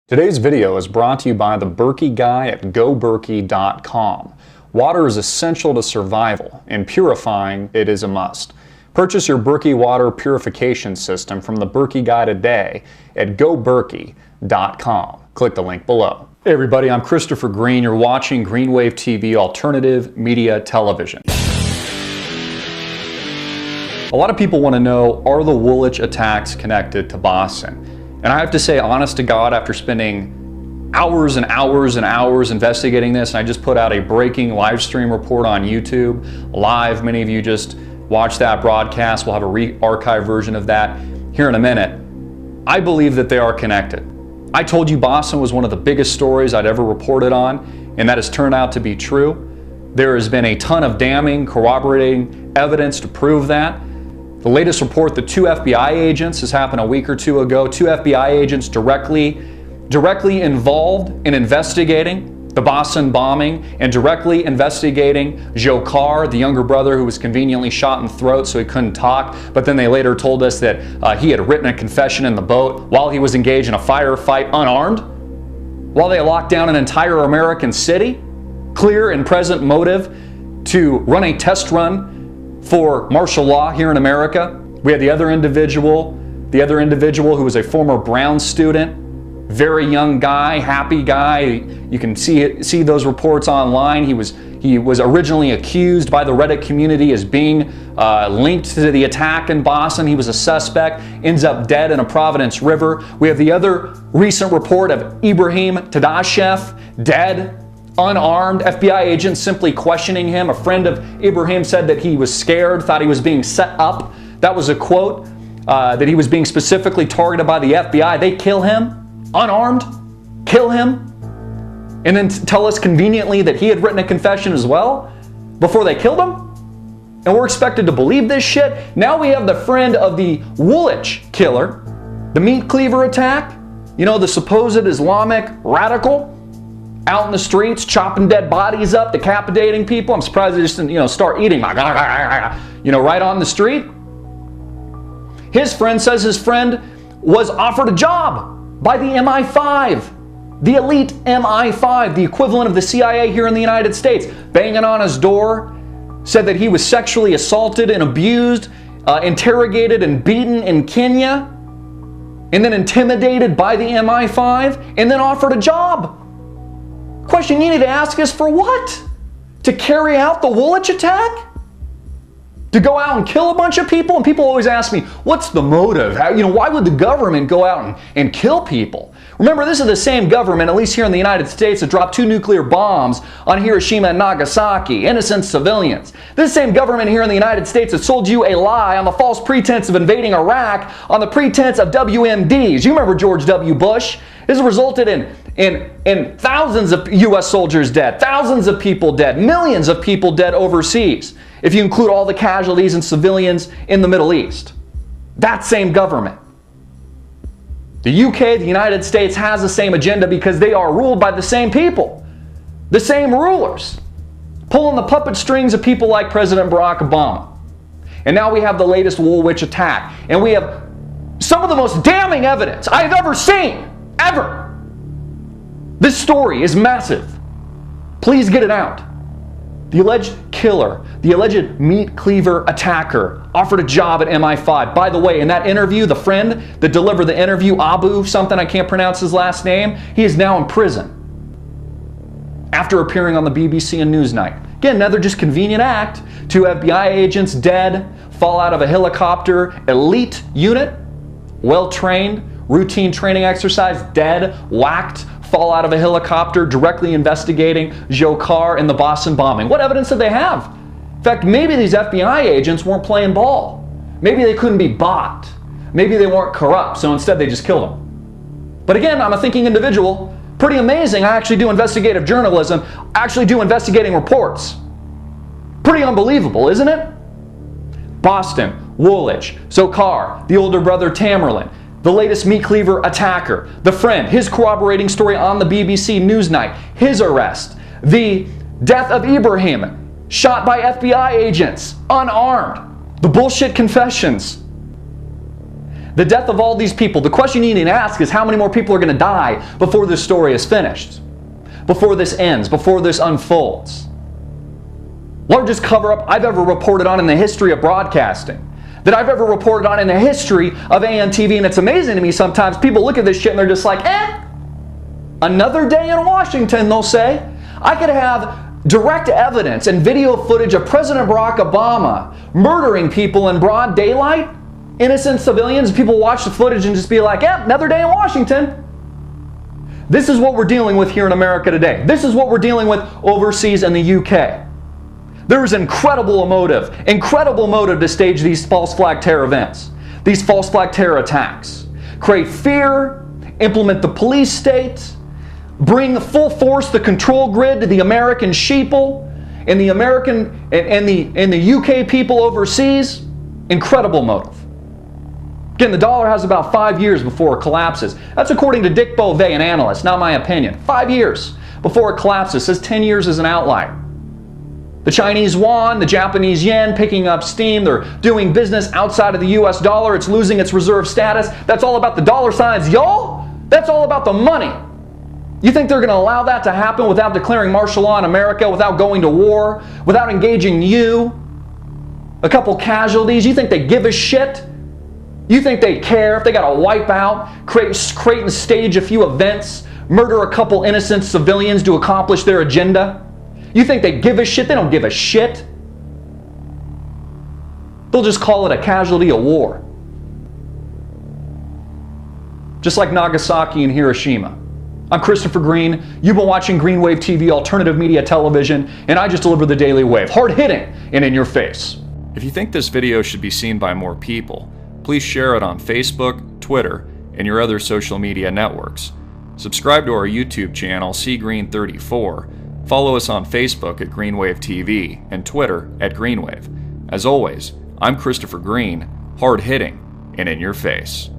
Today's video is brought to you by the Berkey guy at GoBerkey.com. Water is essential to survival, and purifying it is a must. Purchase your Berkey water purification system from the Berkey guy today at GoBerkey.com. Click the link below. Hey everybody, I'm Christopher Greene. You're watching Green Wave TV Alternative Media Television. A lot of people want to know, are the Woolwich attacks connected to Boston? And I have to say, honest to God, after spending hours and hours and hours investigating this, and I just put out a breaking live stream report on YouTube, live. Many of you just watched that broadcast. We'll have a re-archive version of that here in a minute. I believe that they are connected. I told you Boston was one of the biggest stories I'd ever reported on, and that has turned out to be true. There has been a ton of damning, corroborating evidence to prove that. The latest report, the two FBI agents, this happened a week or two ago, two FBI agents directly involved in investigating the Boston bombing and directly investigating Joe Carr, the younger brother who was conveniently shot in the throat so he couldn't talk, but then they later told us that he had written a confession in the boat while he was engaged in a firefight unarmed, while they locked down an entire American city. Clear and present motive to run a test run for martial law here in America. We had the other individual who was a former Brown student, very young guy, happy guy. You can see those reports online. He was originally accused by the Reddit community as being linked to the attack in Boston. He was a suspect, ends up dead in a Providence River. We have the other recent report of Ibrahim Tadashev, dead, unarmed, FBI agents simply questioning him. A friend of Ibrahim said that he was scared, thought he was being set up. That was a quote, that he was being specifically targeted by the FBI. They kill him, unarmed, kill him, and then tell us conveniently that he had written a confession as well before they killed him? And we're expected to believe this shit? Now we have the friend of the Woolwich killer, the meat cleaver attack, you know, the supposed Islamic radical, out in the streets, chopping dead bodies up, decapitating people. I'm surprised they just didn't, start eating, right on the street. His friend says his friend was offered a job by the MI5, the elite MI5, the equivalent of the CIA here in the United States, banging on his door, said that he was sexually assaulted and abused, interrogated and beaten in Kenya, and then intimidated by the MI5, and then offered a job. Question you need to ask is, for what? To carry out the Woolwich attack? To go out and kill a bunch of people? And people always ask me, what's the motive? Why would the government go out and kill people? Remember, this is the same government, at least here in the United States, that dropped 2 nuclear bombs on Hiroshima and Nagasaki, innocent civilians. This same government here in the United States that sold you a lie on the false pretense of invading Iraq, on the pretense of WMDs. You remember George W. Bush? This resulted in thousands of U.S. soldiers dead, thousands of people dead, millions of people dead overseas, if you include all the casualties and civilians in the Middle East. That same government. The UK, the United States, has the same agenda because they are ruled by the same people, the same rulers, pulling the puppet strings of people like President Barack Obama. And now we have the latest Woolwich attack, and we have some of the most damning evidence I've ever seen, ever. This story is massive. Please get it out. The alleged killer, the alleged meat cleaver attacker, offered a job at MI5. By the way, in that interview, the friend that delivered the interview, Abu something, I can't pronounce his last name, he is now in prison after appearing on the BBC and Newsnight. Again, another just convenient act. 2 FBI agents dead, fall out of a helicopter, elite unit, well-trained, routine training exercise, dead, whacked, fall out of a helicopter, directly investigating Joe Carr and the Boston bombing. What evidence did they have? In fact, maybe these FBI agents weren't playing ball. Maybe they couldn't be bought. Maybe they weren't corrupt, so instead they just killed them. But again, I'm a thinking individual. Pretty amazing. I actually do investigative journalism. I actually do investigating reports. Pretty unbelievable, isn't it? Boston, Woolwich, Joe Carr, the older brother Tamerlan, the latest meat cleaver attacker, the friend, his corroborating story on the BBC Newsnight, his arrest, the death of Ibrahim, shot by FBI agents, unarmed, the bullshit confessions. The death of all these people. The question you need to ask is how many more people are going to die before this story is finished? Before this ends? Before this unfolds? Largest cover-up I've ever reported on in the history of broadcasting. That I've ever reported on in the history of AM TV. And it's amazing to me sometimes. People look at this shit and they're just like, another day in Washington, they'll say. I could have direct evidence and video footage of President Barack Obama murdering people in broad daylight, innocent civilians. People watch the footage and just be like, another day in Washington. This is what we're dealing with here in America today. This is what we're dealing with overseas in the UK. There is incredible motive to stage these false flag terror events, these false flag terror attacks. Create fear, implement the police state, bring full force the control grid to the American sheeple and the American and the UK people overseas. Incredible motive. Again, the dollar has about 5 years before it collapses. That's according to Dick Beauvais, an analyst, not my opinion. 5 years before it collapses. Says 10 years is an outlier. The Chinese yuan, the Japanese yen picking up steam. They're doing business outside of the US dollar. It's losing its reserve status. That's all about the dollar signs, y'all. That's all about the money. You think they're going to allow that to happen without declaring martial law in America, without going to war, without engaging you? A couple casualties? You think they give a shit? You think they care if they got to wipe out, create and stage a few events, murder a couple innocent civilians to accomplish their agenda? You think they give a shit? They don't give a shit. They'll just call it a casualty of war. Just like Nagasaki and Hiroshima. I'm Christopher Greene. You've been watching Green Wave TV, alternative media television, and I just deliver the Daily Wave. Hard-hitting and in your face. If you think this video should be seen by more people, please share it on Facebook, Twitter, and your other social media networks. Subscribe to our YouTube channel, CGreen34. Follow us on Facebook at Greenwave TV and Twitter at Greenwave. As always, I'm Christopher Greene, hard-hitting and in your face.